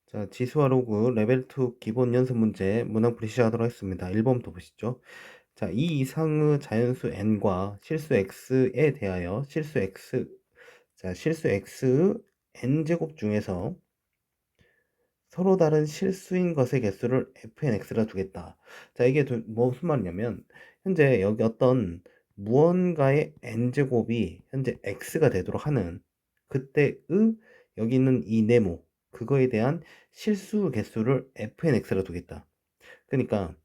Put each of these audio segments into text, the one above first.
자, 지수와 로그 레벨 2 기본 연습 문제 문항풀이 시작하도록 하겠습니다. 1번부터 보시죠. 자, 이 이상의 자연수 n과 실수 x에 대하여 실수 x의 n제곱 중에서 서로 다른 실수인 것의 개수를 fnx라 두겠다. 자, 이게 무슨 말이냐면 현재 여기 어떤 무언가의 n제곱이 현재 x가 되도록 하는 그때의 여기 있는 이 네모 그거에 대한 실수 개수를 fnx라 두겠다. 그러니까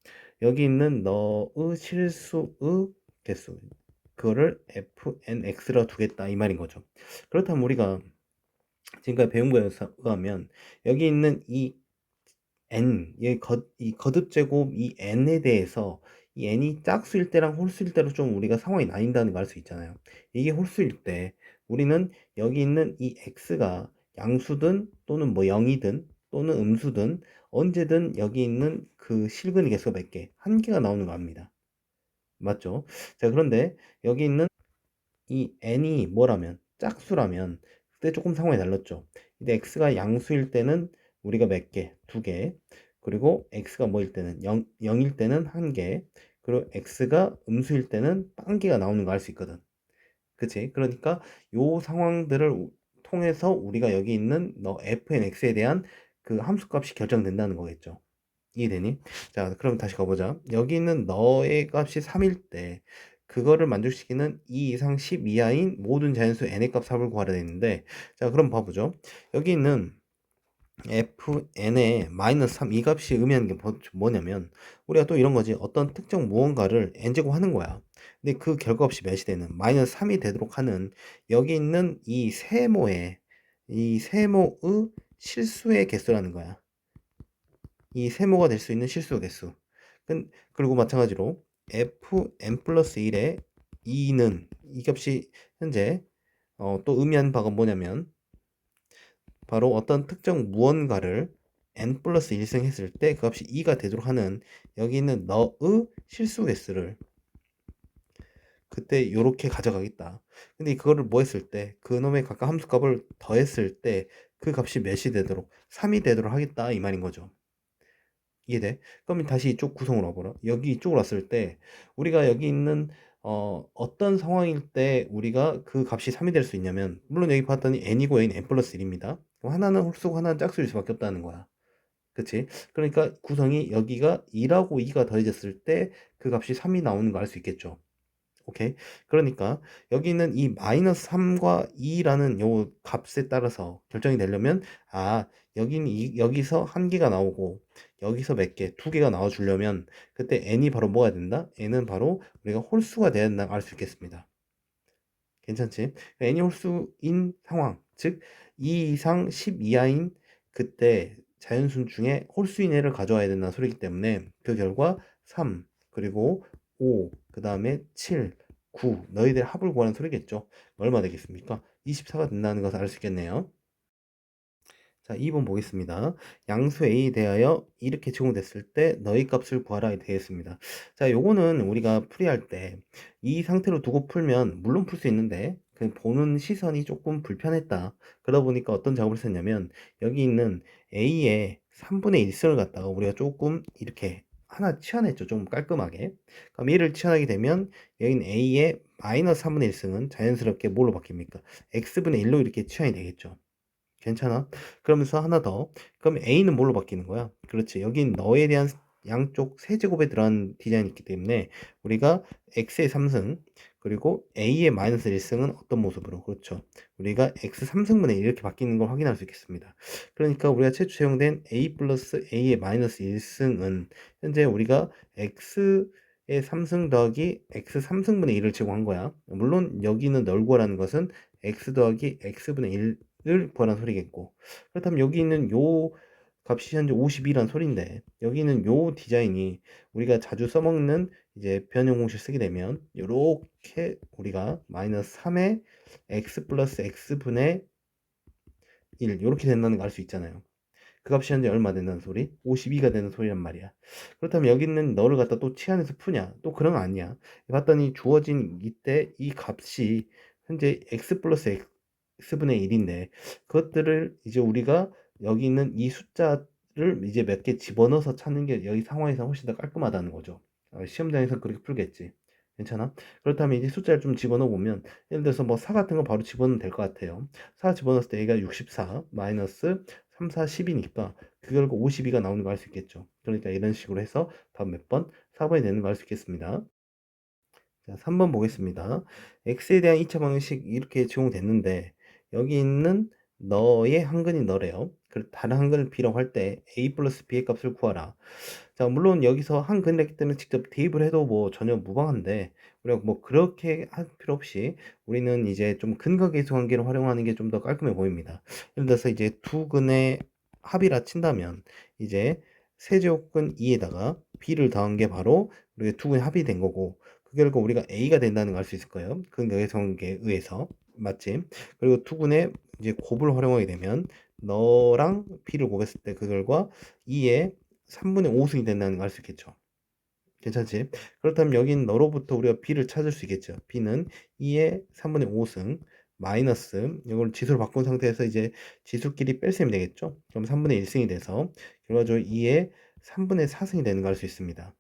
여기 있는 너의 실수의 개수 그거를 fnx라 두겠다 이 말인 거죠. 그렇다면 우리가 지금까지 배운 거에 의하면 여기 있는 이 n, 이 거듭제곱 이 n에 대해서 이 n이 짝수일 때랑 홀수일 때로 좀 우리가 상황이 나뉜다는 걸 알 수 있잖아요. 이게 홀수일 때 우리는 여기 있는 이 x가 양수든 또는 뭐 0이든 또는 음수든 언제든 여기 있는 그 실근의 개수가 몇 개? 한 개가 나오는 거 압니다. 맞죠? 자, 그런데 여기 있는 이 n이 뭐라면 짝수라면 그때 조금 상황이 달랐죠. 근데 x가 양수일 때는 우리가 몇 개? 두 개. 그리고 x가 뭐일 때는 0일 때는 한 개. 그리고 x가 음수일 때는 빵개가 나오는 거 알 수 있거든. 그치? 그러니까 요 상황들을 통해서 우리가 여기 있는 너 fnx에 대한 그 함수값이 결정된다는 거겠죠. 이해되니? 자, 그럼 다시 가보자. 여기 있는 너의 값이 3일 때 그거를 만족시키는 2 이상 10 이하인 모든 자연수 n의 값 4을 구하라 되는데, 자, 그럼 봐보죠. 여기 있는 fn의 마이너스 3 이 값이 의미하는 게 뭐냐면 우리가 또 이런 거지. 어떤 특정 무언가를 n제곱 하는 거야. 근데 그 결과 없이 몇이 되는 마이너스 3이 되도록 하는 여기 있는 이 세모의 실수의 개수라는 거야. 이 세모가 될 수 있는 실수 개수. 그리고 마찬가지로 fn 플러스 1의 2는 이 값이 현재 또 의미하는 바가 뭐냐면 바로 어떤 특정 무언가를 n 플러스 1승 했을 때 그 값이 2가 되도록 하는 여기 있는 너의 실수 개수를 그때 요렇게 가져가겠다. 근데 그거를 뭐 했을 때 그놈의 각각 함수값을 더했을 때 그 값이 몇이 되도록 3이 되도록 하겠다 이 말인 거죠. 이해돼? 그럼 다시 이쪽 구성으로 와보라. 여기 이쪽으로 왔을 때 우리가 여기 있는 어떤 상황일 때 우리가 그 값이 3이 될 수 있냐면 물론 여기 봤더니 n이고 a는 n 플러스 1입니다. 그럼 하나는 홀수고 하나는 짝수일 수밖에 없다는 거야. 그치? 그러니까 구성이 여기가 2라고 2가 더해졌을 때 그 값이 3이 나오는 거 알 수 있겠죠. 오케이. 그러니까 여기 있는 이 마이너스 3과 2라는 요 값에 따라서 결정이 되려면 여기서 한 개가 나오고 여기서 몇 개, 두 개가 나와 주려면 그때 n이 바로 뭐가 된다? n은 바로 우리가 홀수가 돼야 된다 알 수 있겠습니다. 괜찮지? n이 홀수인 상황, 즉 2 이상 10 이하인 그때 자연수 중에 홀수인 애를 가져와야 된다는 소리이기 때문에 그 결과 3 그리고 5 그 다음에 7 9 너희들 합을 구하는 소리겠죠. 얼마 되겠습니까? 24가 된다는 것을 알 수 있겠네요. 자, 2번 보겠습니다. 양수 A에 대하여 이렇게 제공됐을 때 너희 값을 구하라 되겠습니다. 자, 요거는 우리가 풀이할 때 이 상태로 두고 풀면 물론 풀 수 있는데 그 보는 시선이 조금 불편했다. 그러다 보니까 어떤 작업을 썼냐면 여기 있는 A의 3분의 1승을 갖다가 우리가 조금 이렇게 하나 치환했죠. 좀 깔끔하게. 그럼 얘를 치환하게 되면 여기는 A의 마이너스 3분의 1승은 자연스럽게 뭘로 바뀝니까? X분의 1로 이렇게 치환이 되겠죠. 괜찮아? 그러면서 하나 더. 그럼 A는 뭘로 바뀌는 거야? 그렇지. 여긴 너에 대한 양쪽 세제곱에 들어간 디자인이 있기 때문에 우리가 X의 3승 그리고 A의 마이너스 1승은 어떤 모습으로? 그렇죠. 우리가 X 3승분의 1 이렇게 바뀌는 걸 확인할 수 있겠습니다. 그러니까 우리가 최초 사용된 A 플러스 A의 마이너스 1승은 현재 우리가 X의 3승 더하기 X 3승분의 1을 제공한 거야. 물론 여기는 널고라는 것은 X 더하기 X분의 1 을 구하라는 소리겠고 그렇다면 여기 있는 요 값이 현재 52란 소리인데 여기 있는 요 디자인이 우리가 자주 써먹는 이제 변형 공식 쓰게 되면 요렇게 우리가 마이너스 3의 x 플러스 x분의 1 요렇게 된다는 거 알 수 있잖아요. 그 값이 현재 얼마 된다는 소리? 52가 되는 소리란 말이야. 그렇다면 여기 있는 너를 갖다 또 치환해서 푸냐? 또 그런 거 아니야. 봤더니 주어진 이때 이 값이 현재 x 플러스 x분의 1인데 그것들을 이제 우리가 여기 있는 이 숫자를 이제 몇 개 집어넣어서 찾는 게 여기 상황에서 훨씬 더 깔끔하다는 거죠. 시험장에서 그렇게 풀겠지. 괜찮아? 그렇다면 이제 숫자를 좀 집어넣어 보면, 예를 들어서 뭐 4 같은 거 바로 집어넣으면 될 것 같아요. 4 집어넣었을 때 얘가 64 마이너스 3, 4, 10이니까 그 결과 52가 나오는 거 알 수 있겠죠. 그러니까 이런 식으로 해서 답 몇 번? 4번이 되는 거 알 수 있겠습니다. 자, 3번 보겠습니다. x에 대한 2차 방정식 이렇게 제공됐는데 여기 있는 너의 한근이 너래요. 그리고 다른 한근을 b라고 할 때 a 플러스 b의 값을 구하라. 자, 물론 여기서 한근이기 때문에 직접 대입을 해도 뭐 전혀 무방한데 우리가 뭐 그렇게 할 필요 없이 우리는 이제 좀 근거 계수 관계를 활용하는 게 좀 더 깔끔해 보입니다. 예를 들어서 이제 두 근의 합이라 친다면 이제 세제곱근 2에다가 b를 더한 게 바로 우리가 두 근의 합이 된 거고 그 결과 우리가 a가 된다는 걸 알 수 있을 거예요. 근거 계수 관계에 의해서. 맞지? 그리고 투근의 이제 곱을 활용하게 되면 너랑 b를 곱했을 때 그 결과 2의 3분의 5승이 된다는 걸 알 수 있겠죠. 괜찮지? 그렇다면 여긴 너로부터 우리가 b를 찾을 수 있겠죠. b는 2의 3분의 5승 마이너스 이걸 지수로 바꾼 상태에서 이제 지수끼리 뺄셈이 되겠죠. 그럼 3분의 1승이 돼서 결과적으로 2의 3분의 4승이 되는 걸 알 수 있습니다.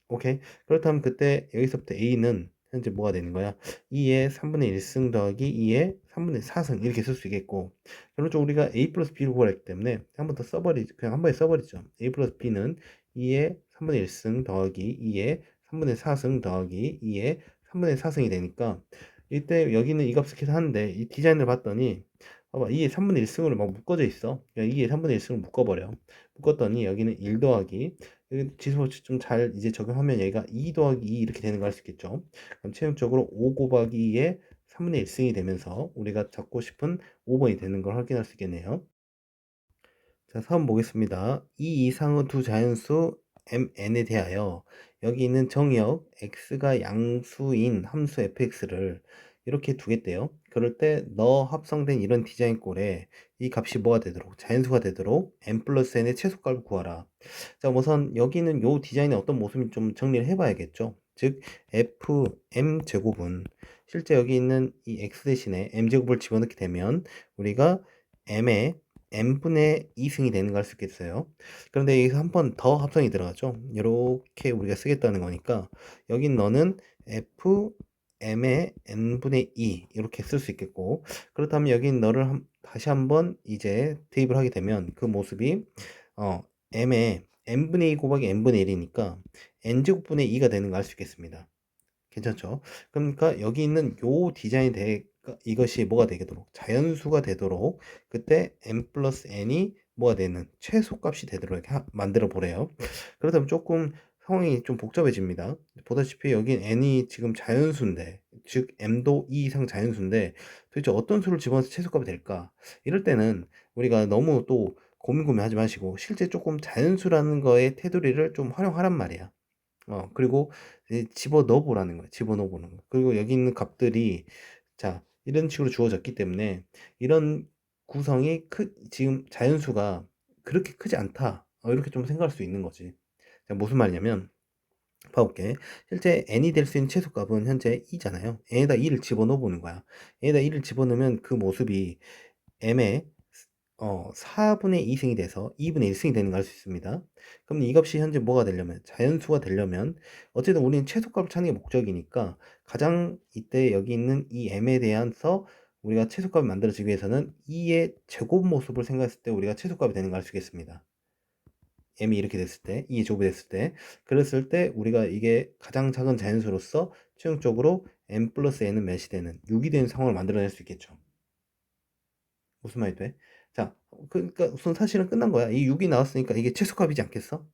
오케이. 그렇다면 그때 여기서부터 a는 현재 뭐가 되는 거야? 2의 3분의 1승 더하기 2의 3분의 4승 이렇게 쓸 수 있겠고, 결론적으로 우리가 a 플러스 b를 구하기 때문에 한 번 더 써버리죠. 그냥 한 번에 써버리죠. a 플러스 b는 2의 3분의 1승 더하기 2의 3분의 4승 더하기 2의 3분의 4승이 되니까 이때 여기는 이 값을 계산하는데 이 디자인을 봤더니 봐봐 2의 3분의 1승으로 막 묶어져 있어. 그러니까 2의 3분의 1승을 묶어버려. 묶었더니 여기는 1 더하기 여기 지수 좀 잘 이제 적용하면 얘가 2 더하기 2 이렇게 되는 거 알 수 있겠죠. 그럼 최종적으로 5 곱하기 2의 3분의 1승이 되면서 우리가 찾고 싶은 5번이 되는 걸 확인할 수 있겠네요. 자, 4번 보겠습니다. 이 이상의 두 자연수 mn에 대하여 여기 있는 정의역 x가 양수인 함수 fx를 이렇게 두겠대요. 그럴 때 너 합성된 이런 디자인 꼴에 이 값이 뭐가 되도록 자연수가 되도록 m 플러스 n의 최소값을 구하라. 자, 우선 여기는 요 디자인의 어떤 모습인지 좀 정리를 해봐야겠죠. 즉 fm 제곱은 실제 여기 있는 이 x 대신에 m 제곱을 집어넣게 되면 우리가 m의 n분의 2승이 되는 걸 알 수 있겠어요. 그런데 여기서 한 번 더 합성이 들어가죠. 이렇게 우리가 쓰겠다는 거니까 여긴 너는 f m의 n분의 2 이렇게 쓸 수 있겠고, 그렇다면 여긴 너를 다시 한번 이제 대입을 하게 되면 그 모습이 m의 n분의 2 곱하기 n분의 1이니까 n제곱분의 2가 되는 걸 알 수 있겠습니다. 괜찮죠? 그러니까 여기 있는 요 디자인 이것이 뭐가 되도록 자연수가 되도록 그때 n 플러스 n이 뭐가 되는 최소값이 되도록 이렇게 만들어 보래요. 그렇다면 조금 상황이 좀 복잡해집니다. 보다시피 여기 n이 지금 자연수인데 즉 m도 2 이상 자연수인데 도대체 어떤 수를 집어넣어서 최소값이 될까? 이럴 때는 우리가 너무 또 고민하지 마시고 실제 조금 자연수라는 거의 테두리를 좀 활용하란 말이야. 그리고 이제 집어넣어 보라는 거예요. 집어넣어 보는 거. 그리고 여기 있는 값들이 자, 이런 식으로 주어졌기 때문에 이런 구성이 지금 자연수가 그렇게 크지 않다. 이렇게 좀 생각할 수 있는 거지. 자, 무슨 말이냐면 봐볼게. 실제 n이 될 수 있는 최소값은 현재 2잖아요. n에다 2를 집어넣어 보는 거야. n에다 2를 집어넣으면 그 모습이 m의 4분의 2승이 돼서 2분의 1승이 되는 걸 알 수 있습니다. 그럼 이 값이 현재 뭐가 되려면 자연수가 되려면 어쨌든 우리는 최소값을 찾는 게 목적이니까 가장 이때 여기 있는 이 m에 대해서 우리가 최소값을 만들어지기 위해서는 2의 제곱 모습을 생각했을 때 우리가 최소값이 되는 걸 알 수 있겠습니다. m이 이렇게 됐을 때 2의 제곱이 됐을 때 그랬을 때 우리가 이게 가장 작은 자연수로서 최종적으로 m 플러스 n은 몇이 되는 6이 되는 상황을 만들어낼 수 있겠죠. 무슨 말이 돼? 자, 그러니까 우선 사실은 끝난 거야. 이 6이 나왔으니까 이게 최소값이지 않겠어?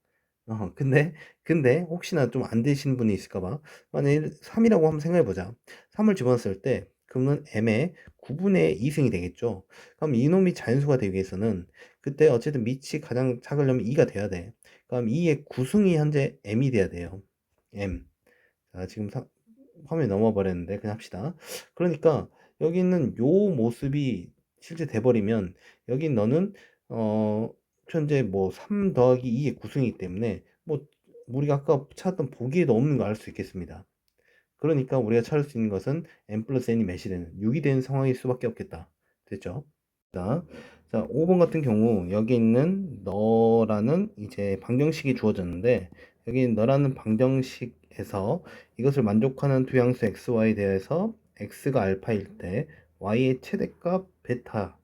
근데 혹시나 좀 안 되시는 분이 있을까 봐. 만약에 3이라고 한번 생각해 보자. 3을 집어넣었을 때 그러면 m의 9분의 2승이 되겠죠. 그럼 이놈이 자연수가 되기 위해서는 그때 어쨌든 밑이 가장 작으려면 2가 돼야 돼. 그럼 2의 9승이 현재 m이 돼야 돼요. m. 자, 지금 화면이 넘어 버렸는데 그냥 합시다. 그러니까 여기 있는 요 모습이 실제 돼버리면 여기 너는 현재 뭐 3 더하기 2의 구승이기 때문에 뭐 우리가 아까 찾았던 보기에도 없는 거 알 수 있겠습니다. 그러니까 우리가 찾을 수 있는 것은 n 플러스 n이 몇이 되는 6이 되는 상황일 수밖에 없겠다. 됐죠? 자, 자, 5번 같은 경우 여기 있는 너라는 이제 방정식이 주어졌는데 여기 너라는 방정식에서 이것을 만족하는 두 양수 x, y에 대해서 x가 알파일 때 y의 최대값 베타,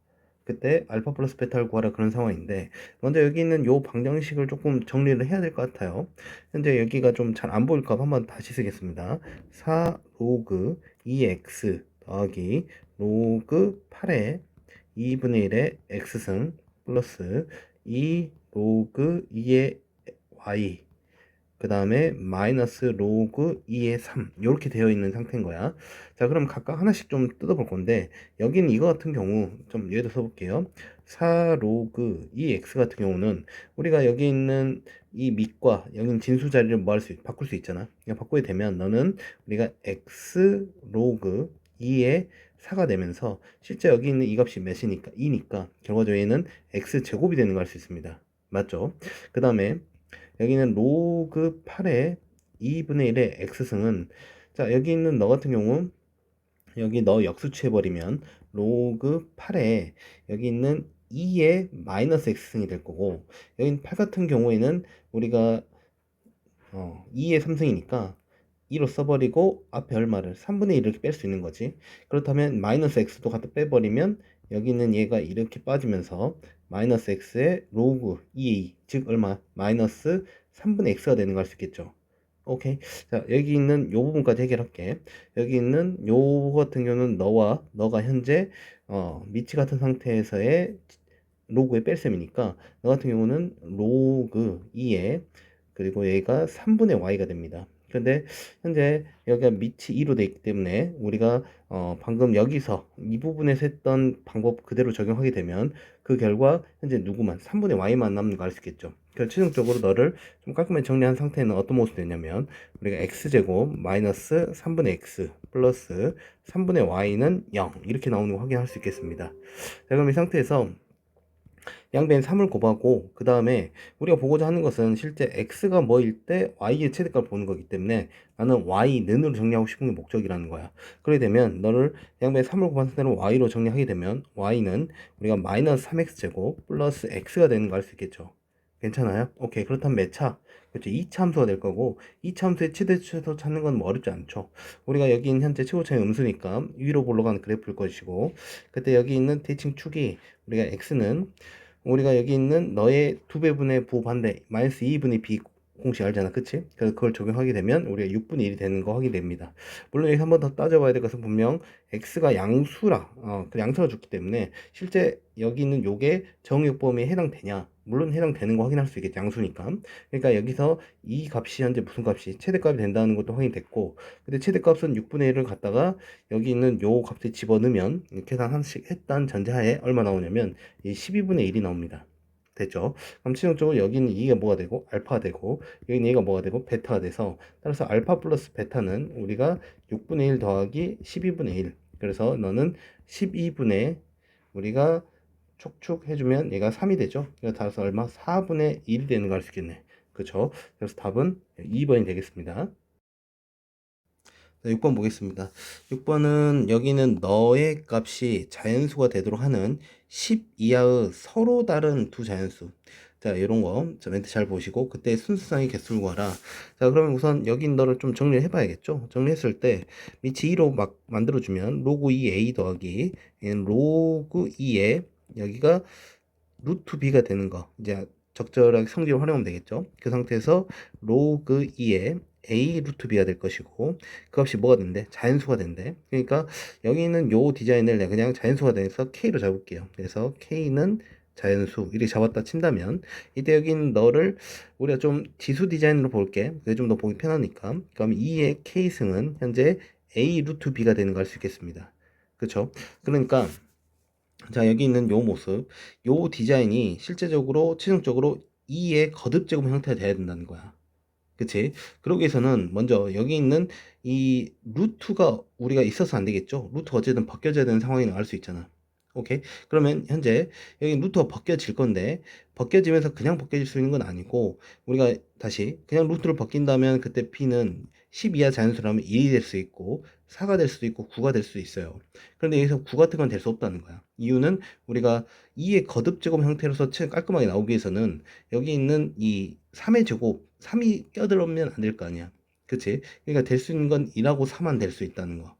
그때 알파 플러스 베타를 구하라, 그런 상황인데 먼저 여기 있는 요 방정식을 조금 정리를 해야 될 것 같아요. 현재 여기가 좀 잘 안 보일까 봐 한번 다시 쓰겠습니다. 4 로그 2x 더하기 로그 8의 2분의 1의 x승 플러스 2 로그 2의 y, 그 다음에 마이너스 로그 2의 3, 이렇게 되어 있는 상태인 거야. 자, 그럼 각각 하나씩 좀 뜯어볼 건데 여기는 이거 같은 경우 좀 예를 들어 볼게요. 4 로그 2x 같은 경우는 우리가 여기 있는 이 밑과 여기 있는 진수 자리를 뭐 할 수, 바꿀 수 있잖아. 그러니까 바꾸게 되면 너는 우리가 x 로그 2의 4가 되면서 실제 여기 있는 이 값이 몇이니까 2니까 결과적으로 얘는 x 제곱이 되는 걸 알 수 있습니다. 맞죠? 그 다음에 여기는 로그 8의 2분의 1의 x승은, 자, 여기 있는 너 같은 경우 여기 너 역수취해버리면 로그 8에 여기 있는 2의 마이너스 x승이 될 거고, 여기 8 같은 경우에는 우리가 2의 3승이니까 2로 써버리고 앞에 얼마를 3분의 1 이렇게 뺄 수 있는 거지. 그렇다면 마이너스 x도 갖다 빼버리면 여기 있는 얘가 이렇게 빠지면서 마이너스 x의 로그 2, 즉 얼마? 마이너스 3분의 x가 되는 걸 알 수 있겠죠. 오케이. 자, 여기 있는 요 부분까지 해결할게. 여기 있는 요 같은 경우는 너가 현재 미치 같은 상태에서의 로그의 뺄셈이니까 너 같은 경우는 로그 2에 그리고 얘가 3분의 y가 됩니다. 근데 현재 여기가 밑이 2로 되어 있기 때문에 우리가 방금 여기서 이 부분에서 했던 방법 그대로 적용하게 되면 그 결과 현재 누구만 3분의 y만 남는 거 알 수 있겠죠. 그래서 최종적으로 너를 좀 깔끔하게 정리한 상태는 어떤 모습이 되냐면 우리가 x제곱 마이너스 3분의 x 플러스 3분의 y는 0 이렇게 나오는 거 확인할 수 있겠습니다. 자, 그럼 이 상태에서 양변 3을 곱하고 그 다음에 우리가 보고자 하는 것은 실제 x가 뭐일 때 y의 최대값을 보는 거기 때문에 나는 y는으로 정리하고 싶은 게 목적이라는 거야. 그렇게 되면 너를 양변 3을 곱한 상태로 y로 정리하게 되면 y는 우리가 마이너스 3x제곱 플러스 x가 되는 거 알 수 있겠죠. 괜찮아요? 오케이. 그렇다면 몇 차? 그렇죠. 2차 함수가 될 거고 2차 함수의 최대치에서 찾는 건 뭐 어렵지 않죠. 우리가 여기 있는 현재 최고차의 음수니까 위로 올라가는 그래프일 것이고 그때 여기 있는 대칭 축이 우리가 x는 우리가 여기 있는 너의 2배분의 부반대 마이너스 2분의 b 공식 알잖아, 그치? 그래서 그걸 적용하게 되면 우리가 6분의 1이 되는 거 확인됩니다. 물론 여기 한 번 더 따져봐야 될 것은 분명 x가 양수라 그 양수가 줬기 때문에 실제 여기 있는 요게 정의역 범위에 해당되냐, 물론 해당되는 거 확인할 수 있겠지, 양수니까. 그러니까 여기서 이 값이 현재 무슨 값이 최대값이 된다는 것도 확인됐고, 근데 최대값은 6분의 1을 갖다가 여기 있는 요 값에 집어넣으면 계산 하나씩 했다는 전제하에 얼마 나오냐면 이 12분의 1이 나옵니다. 됐죠? 그럼 최종적으로 여기는 이게 뭐가 되고 알파가 되고 여기는 얘가 뭐가 되고 베타가 돼서, 따라서 알파 플러스 베타는 우리가 6분의 1 더하기 12분의 1, 그래서 너는 12분의 우리가 촉축해주면 얘가 3이 되죠. 그래서 따라서 얼마? 4분의 1이 되는 걸 알 수 있겠네. 그렇죠? 그래서 답은 2번이 되겠습니다. 6번 보겠습니다. 6번은 여기는 너의 값이 자연수가 되도록 하는 10 이하의 서로 다른 두 자연수. 자, 이런 거, 자, 멘트 잘 보시고, 그때 순수상의 개수를 구하라. 자, 그러면 우선 여기 너를 좀 정리를 해봐야겠죠? 정리했을 때, 밑이 2로 막 만들어주면, 로그 2a 더하기, 얘는 로그 2에, 여기가 루트 b가 되는 거. 이제 적절하게 성질을 활용하면 되겠죠? 그 상태에서 로그 2에 a 루트 b가 될 것이고 그 값이 뭐가 된대? 자연수가 된대. 그러니까 여기 있는 요 디자인을 내가 그냥 자연수가 돼서 k로 잡을게요. 그래서 k는 자연수 이렇게 잡았다 친다면 이때 여기 있는 너를 우리가 좀 지수 디자인으로 볼게. 그게 좀 더 보기 편하니까. 그럼 2의 k승은 현재 a 루트 b가 되는 걸 알 수 있겠습니다. 그렇죠? 그러니까 자, 여기 있는 요 모습, 요 디자인이 실제적으로 최종적으로 2의 거듭 제곱 형태가 돼야 된다는 거야. 그치? 그러기 위해서는 먼저 여기 있는 이 루트가 우리가 있어서 안 되겠죠? 루트가 어쨌든 벗겨져야 되는 상황이 나올 수 있잖아. 오케이? 그러면 현재 여기 루트가 벗겨질 건데 벗겨지면서 그냥 벗겨질 수 있는 건 아니고 우리가 다시 그냥 루트를 벗긴다면 그때 p는 10 이하 자연수라면 1이 될 수 있고 4가 될 수도 있고 9가 될 수도 있어요. 그런데 여기서 9 같은 건 될 수 없다는 거야. 이유는 우리가 2의 거듭제곱 형태로서 깔끔하게 나오기 위해서는 여기 있는 이 3의 제곱, 3이 껴들어오면 안 될 거 아니야. 그치? 그러니까 될 수 있는 건 2라고 4만 될 수 있다는 거.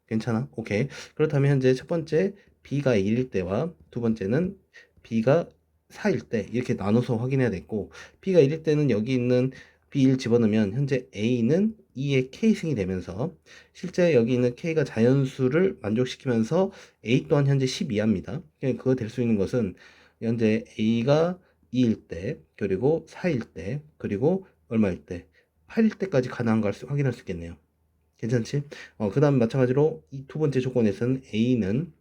괜찮아? 오케이. 그렇다면 현재 첫 번째 b가 1일 때와 두 번째는 b가 4일 때 이렇게 나눠서 확인해야 되고, b가 1일 때는 여기 있는 b1 집어넣으면 현재 a는 2의 k승이 되면서 실제 여기 있는 k가 자연수를 만족시키면서 a 또한 현재 12합니다. 그거 될 수 있는 것은 현재 a가 2일 때, 그리고 4일 때, 그리고 얼마일 때? 8일 때까지 가능한 걸 확인할 수 있겠네요. 괜찮지? 그 다음 마찬가지로 이 두 번째 조건에서는 a는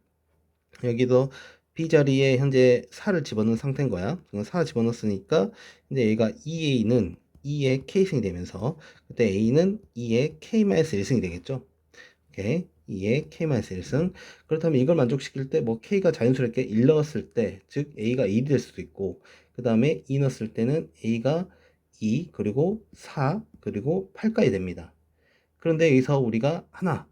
여기도 b 자리에 현재 4를 집어넣은 상태인 거야. 4 집어넣었으니까 이제 얘가 2a는 2의 k승이 되면서 그때 a는 2의 k-1승이 되겠죠. 오케이. 2의 k-1승. 그렇다면 이걸 만족시킬 때 뭐 k가 자연스럽게 1 넣었을 때, 즉 a가 1이 될 수도 있고, 그 다음에 2 넣었을 때는 a가 2 그리고 4 그리고 8까지 됩니다. 그런데 여기서 우리가 하나,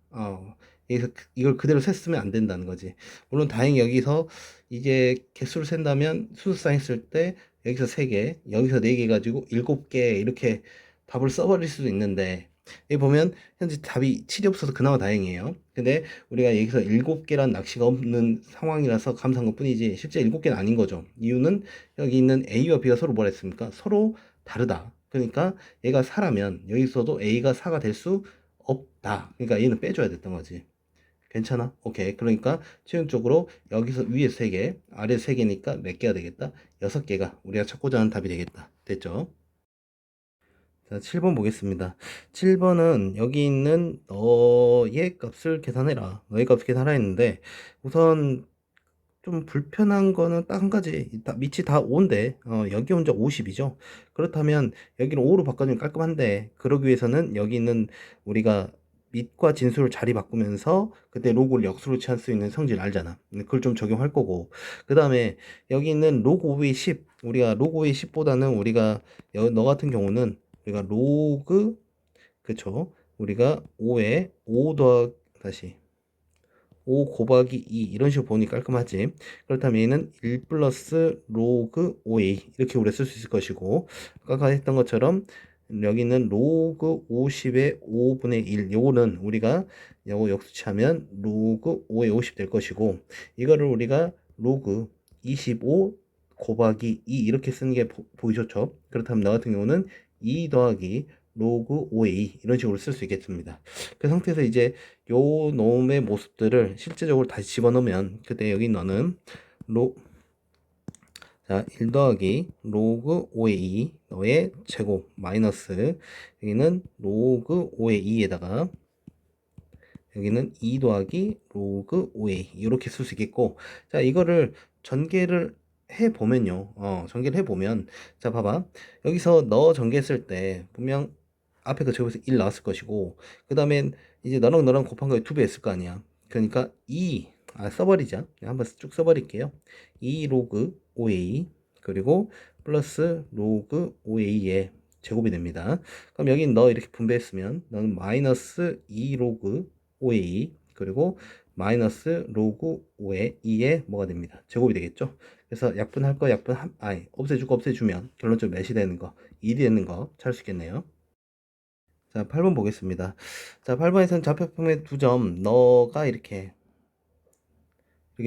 여기서 이걸 그대로 셌으면 안 된다는 거지. 물론 다행히 여기서 이제 개수를 센다면 수수상 했을 때 여기서 3개, 여기서 4개 가지고 7개 이렇게 답을 써버릴 수도 있는데, 여기 보면 현재 답이 7이 없어서 그나마 다행이에요. 근데 우리가 여기서 7개란 낚시가 없는 상황이라서 감사한 것 뿐이지 실제 7개는 아닌 거죠. 이유는 여기 있는 A와 B가 서로 뭐라 했습니까? 서로 다르다. 그러니까 얘가 4라면 여기서도 A가 4가 될 수 없다. 그러니까 얘는 빼줘야 됐던 거지. 괜찮아? 오케이. 그러니까 최종적으로 여기서 위에 3개, 아래 3개니까 몇 개가 되겠다? 6개가 우리가 찾고자 하는 답이 되겠다. 됐죠? 자, 7번 보겠습니다. 7번은 여기 있는 너의 값을 계산해라. 너의 값을 계산하라 했는데, 우선 좀 불편한 거는 딱 한 가지. 밑이 다 5인데, 여기 혼자 50이죠. 그렇다면 여기를 5로 바꿔주면 깔끔한데, 그러기 위해서는 여기 있는 우리가 밑과 진수를 자리 바꾸면서 그때 로그를 역수로 취할 수 있는 성질 알잖아. 그걸 좀 적용할 거고, 그 다음에 여기 있는 로그 5의 10, 우리가 로그 5의 10보다는 우리가 너 같은 경우는 우리가 로그, 그쵸, 우리가 5에 5 더하기, 다시 5 곱하기 2 이런 식으로 보니 깔끔하지. 그렇다면 얘는 1 플러스 로그 5a 이렇게 우리가 쓸 수 있을 것이고, 아까 했던 것처럼 여기는 로그 50의 5분의 1, 요거는 우리가 요거 역수치하면 로그 5의 50 될 것이고, 이거를 우리가 로그 25 곱하기 2 이렇게 쓰는 게 보기 좋죠. 그렇다면 나 같은 경우는 2 더하기 로그 5의 2 이런 식으로 쓸 수 있겠습니다. 그 상태에서 이제 요 놈의 모습들을 실제적으로 다시 집어넣으면 그때 여기 너는 자, 1 더하기 로그 5의 2 너의 제곱 마이너스 여기는 로그 5의 2에다가 여기는 2 더하기 로그 5의 2 이렇게 쓸 수 있겠고, 자 이거를 전개를 해보면요, 전개를 해보면, 자 봐봐, 여기서 너 전개했을 때 분명 앞에 그 제곱에서 1 나왔을 것이고, 그 다음엔 이제 너랑 너랑 곱한 거에 2배 했을 거 아니야. 그러니까 2, 써버리자. 한번 쭉 써버릴게요. 2 로그 5a 그리고 플러스 로그 5a의 제곱이 됩니다. 그럼 여기 너 이렇게 분배했으면 너는 마이너스 2 로그 5a 그리고 마이너스 로그 5의 2의 뭐가 됩니다. 제곱이 되겠죠. 그래서 약분할 거 약분, 없애주고 없애주면 결론적으로 몇이 되는 거, 1이 되는 거 찾을 수 있겠네요. 자, 8번 보겠습니다. 자, 8번에서는 좌표평면 2점, 너가 이렇게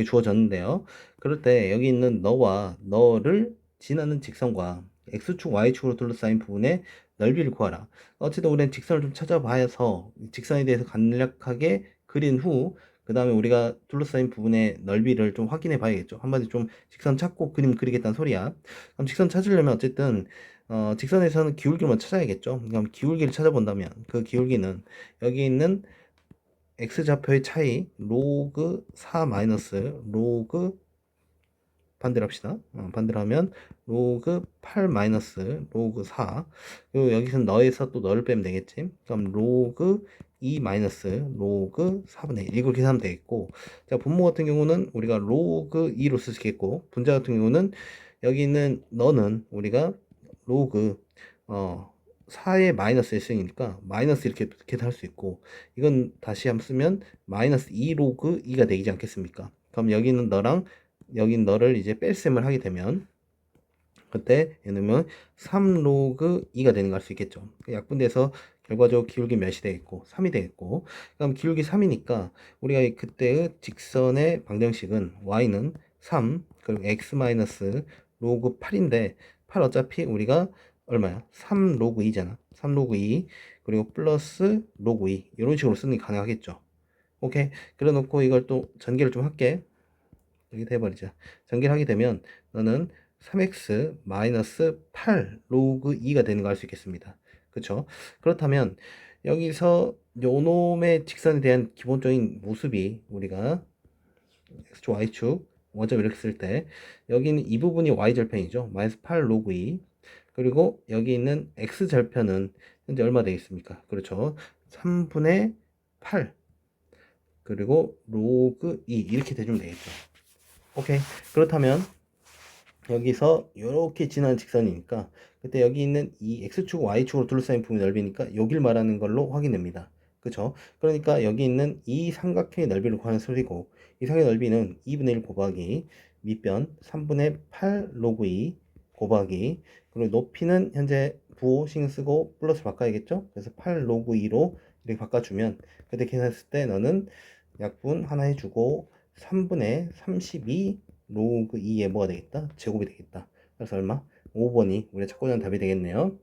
주어졌는데요. 그럴 때 여기 있는 너와 너를 지나는 직선과 x축, y축으로 둘러싸인 부분의 넓이를 구하라. 어쨌든 우리는 직선을 좀 찾아봐서 직선에 대해서 간략하게 그린 후, 그 다음에 우리가 둘러싸인 부분의 넓이를 좀 확인해 봐야겠죠. 한마디로 좀 직선 찾고 그림 그리겠다는 소리야. 그럼 직선 찾으려면 어쨌든 직선에서는 기울기를 먼저 찾아야겠죠. 그럼 기울기를 찾아본다면 그 기울기는 여기 있는 x좌표의 차이 로그 4 마이너스 로그, 반대로 합시다. 반대로 하면 로그 8 마이너스 로그 4, 그리고 여기서 너에서 또 너를 빼면 되겠지. 그럼 로그 2 마이너스 로그 4분의 1 이걸 계산하면 되겠고, 자 분모 같은 경우는 우리가 로그 2로 쓸 수 있겠고, 분자 같은 경우는 여기 있는 너는 우리가 로그 4의 마이너스 1승이니까 마이너스 이렇게 할 수 있고, 이건 다시 한번 쓰면 마이너스 2 로그 2가 되지 않겠습니까? 그럼 여기는 너랑 여긴 너를 이제 뺄셈을 하게 되면 그때 얘는 3 로그 2가 되는 거 알 수 있겠죠. 약분돼서 결과적으로 기울기 몇이 되겠고 3이 되겠고, 그럼 기울기 3이니까 우리가 그때의 직선의 방정식은 y는 3 그리고 x 마이너스 로그 8인데 8 어차피 우리가 얼마야? 3 로그 2잖아. 3 로그 2 그리고 플러스 로그 2 이런 식으로 쓰는 게 가능하겠죠. 오케이. 그래 놓고 이걸 또 전개를 좀 할게. 이렇게 해버리자. 전개를 하게 되면 너는 3x 마이너스 8 로그 2가 되는 거 알 수 있겠습니다. 그쵸? 그렇다면 여기서 요놈의 직선에 대한 기본적인 모습이 우리가 x축 y축 원점 이렇게 쓸 때 여기는 이 부분이 y절편이죠. 마이너스 8 로그 2 그리고 여기 있는 x절편은 현재 얼마 되겠습니까? 그렇죠. 3분의 8 그리고 로그 2 이렇게 대주면 되겠죠. 오케이. 그렇다면 여기서 이렇게 지나는 직선이니까 그때 여기 있는 이 x축 y축으로 둘러싸인 부분의 넓이니까 여길 말하는 걸로 확인됩니다. 그쵸? 그러니까 여기 있는 이 삼각형의 넓이를 구하는 소리고, 이 삼각형의 넓이는 2분의 1 곱하기 밑변 3분의 8 로그 2 곱하기, 그리고 높이는 현재 부호 신경 쓰고 플러스 바꿔야겠죠? 그래서 8 로그 2로 이렇게 바꿔주면 그때 계산했을 때 너는 약분 하나 해주고 3분의 32 로그 2의 뭐가 되겠다? 제곱이 되겠다. 그래서 얼마? 5번이 우리가 찾고자 하는 답이 되겠네요.